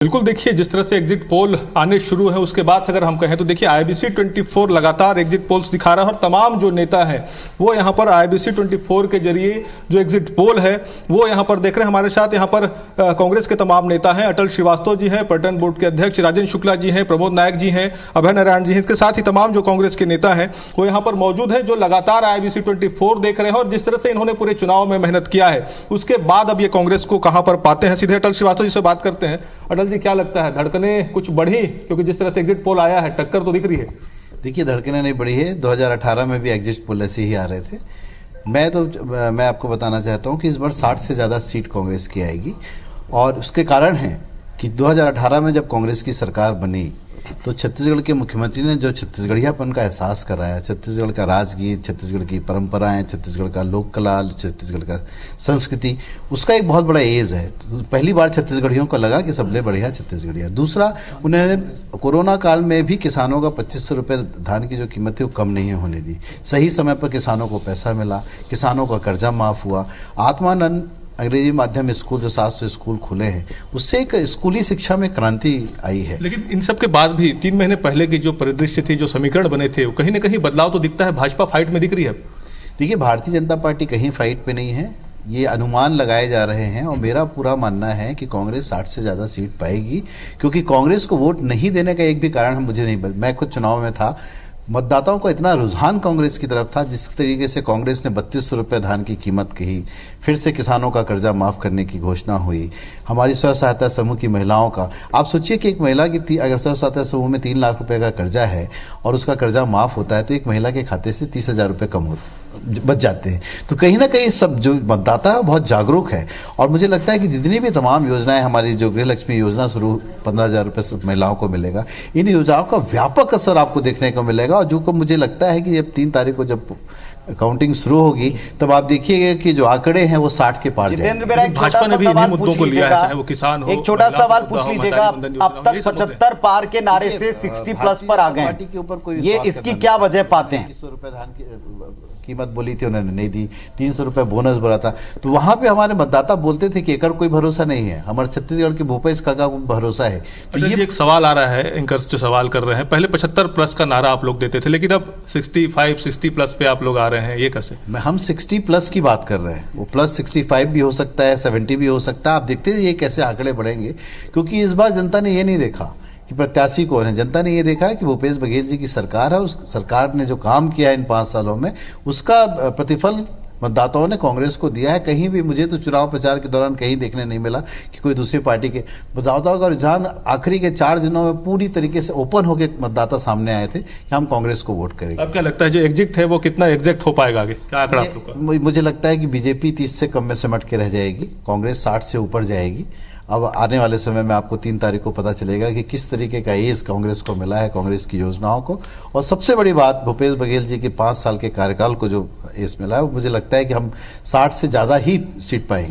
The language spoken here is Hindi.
बिल्कुल। देखिए, जिस तरह से एग्जिट पोल आने शुरू है उसके बाद अगर हम कहें तो देखिए IBC 24 लगातार एग्जिट पोल्स दिखा रहा है और तमाम जो नेता है वो यहाँ पर IBC 24 के जरिए जो एग्जिट पोल है वो यहाँ पर देख रहे हैं। हमारे साथ यहाँ पर कांग्रेस के तमाम नेता हैं। अटल श्रीवास्तव जी हैं, पर्यटन बोर्ड के अध्यक्ष राजेंद्र शुक्ला जी हैं, प्रमोद नायक जी हैं, अभय नारायण जी हैं। इसके साथ ही तमाम जो कांग्रेस के नेता हैं वो यहाँ पर मौजूद है जो लगातार IBC 24 देख रहे हैं। और जिस तरह से इन्होंने पूरे चुनाव में मेहनत किया है उसके बाद अब ये कांग्रेस को कहाँ पर पाते हैं। सीधे अटल श्रीवास्तव जी से बात करते हैं। अटल जी, क्या लगता है, धड़कनें कुछ बढ़ी? क्योंकि जिस तरह से एग्जिट पोल आया है टक्कर तो दिख रही है। देखिए, धड़कनें नहीं बढ़ी है। 2018 में भी एग्जिट पोल ऐसे ही आ रहे थे। मैं आपको बताना चाहता हूं कि इस बार 60 से ज़्यादा सीट कांग्रेस की आएगी। और उसके कारण है कि 2018 में जब कांग्रेस की सरकार बनी तो छत्तीसगढ़ के मुख्यमंत्री ने जो छत्तीसगढ़ियापन का एहसास कराया, छत्तीसगढ़ का राजगीत, छत्तीसगढ़ की परंपराएं, छत्तीसगढ़ का लोक कला, छत्तीसगढ़ का संस्कृति, उसका एक बहुत बड़ा एज है। तो पहली बार छत्तीसगढ़ियों को लगा कि सबले बढ़िया छत्तीसगढ़िया। दूसरा, उन्होंने कोरोना काल में भी किसानों का 2500 रुपये धान की जो कीमत थी वो कम नहीं होने दी। सही समय पर किसानों को पैसा मिला, किसानों का कर्जा माफ़ हुआ। आत्मानंद अंग्रेजी माध्यम स्कूल जो 700 स्कूल खुले हैं, उससे एक स्कूली शिक्षा में क्रांति आई है। लेकिन इन सब के बाद भी 3 महीने पहले की जो परिदृश्य थी, जो समीकरण बने थे, कहीं ना कहीं बदलाव तो दिखता है। भाजपा फाइट में दिख रही है। देखिए, भारतीय जनता पार्टी कहीं फाइट पे नहीं है। ये अनुमान लगाए जा रहे हैं और मेरा पूरा मानना है कि कांग्रेस 60 से ज़्यादा सीट पाएगी। क्योंकि कांग्रेस को वोट नहीं देने का एक भी कारण मुझे नहीं, मैं खुद चुनाव में था। मतदाताओं का इतना रुझान कांग्रेस की तरफ था। जिस तरीके से कांग्रेस ने 3200 रुपये धान की कीमत कही, फिर से किसानों का कर्जा माफ़ करने की घोषणा हुई, हमारी स्व सहायता समूह की महिलाओं का, आप सोचिए कि एक महिला की अगर स्व सहायता समूह में 3 लाख रुपए का कर्जा है और उसका कर्जा माफ़ होता है तो एक महिला के खाते से 30,000 रुपये कम बच जाते हैं। तो कहीं ना कहीं सब जो मतदाता है बहुत जागरूक है। और मुझे लगता है कि जितनी भी तमाम योजनाएं, हमारी जो गृहलक्ष्मी योजना शुरू 15,000 रुपये सब महिलाओं को मिलेगा, इन योजनाओं का व्यापक असर आपको देखने को मिलेगा। और जो को मुझे लगता है कि जब 3 तारीख को जब काउंटिंग शुरू होगी तब आप देखिएगा कि जो आंकड़े हैं वो 60 के पार जाएंगे। भाजपा ने भी इन्हीं मुद्दों को लिया है, चाहे वो किसान हो। एक छोटा सवाल पूछ लीजिएगा, अब तक 75 पार के नारे से 60 प्लस पर आ गए, के ऊपर कोई ये इसकी क्या वजह पाते हैं? 300 रुपये धान की कीमत बोली थी, उन्होंने नहीं दी। 300 रुपये बोनस बोला था। तो वहां पे हमारे मतदाता बोलते थे कि एकर कोई भरोसा नहीं है, हमारे छत्तीसगढ़ के भूपेश काका को भरोसा है। तो ये एक सवाल आ रहा है, एंकर्स जो सवाल कर रहे हैं, पहले 75 प्लस का नारा आप लोग देते थे, लेकिन अब 65, 60 प्लस पे आप लोग आ रहे हैं, ये कैसे? हम 60 प्लस की बात कर रहे हैं। वो प्लस 65 भी हो सकता है, 70 भी हो सकता है। आप देखते हैं ये कैसे आंकड़े बढ़ेंगे। क्योंकि इस बार जनता ने ये नहीं देखा कि प्रत्याशी कौन है। जनता ने ये देखा है कि भूपेश बघेल जी की सरकार है। उस सरकार ने जो काम किया है इन 5 सालों में, उसका प्रतिफल मतदाताओं ने कांग्रेस को दिया है। कहीं भी मुझे तो चुनाव प्रचार के दौरान कहीं देखने नहीं मिला कि कोई दूसरी पार्टी के मतदाताओं का रुझान आखिरी के 4 दिनों में पूरी तरीके से ओपन होकर मतदाता सामने आए थे कि हम कांग्रेस को वोट करेंगे। अब क्या लगता है जो एग्जिट है वो कितना एग्जैक्ट हो पाएगा आगे? क्या आंकड़ा आप लोग का? मुझे लगता है कि बीजेपी 30 से कम में सिमट के रह जाएगी, कांग्रेस 60 से ऊपर जाएगी। अब आने वाले समय में आपको 3 तारीख को पता चलेगा कि किस तरीके का एज कांग्रेस को मिला है, कांग्रेस की योजनाओं को। और सबसे बड़ी बात, भूपेश बघेल जी के 5 साल के कार्यकाल को जो एज मिला है, वो मुझे लगता है कि हम 60 से ज़्यादा ही सीट पाएंगे।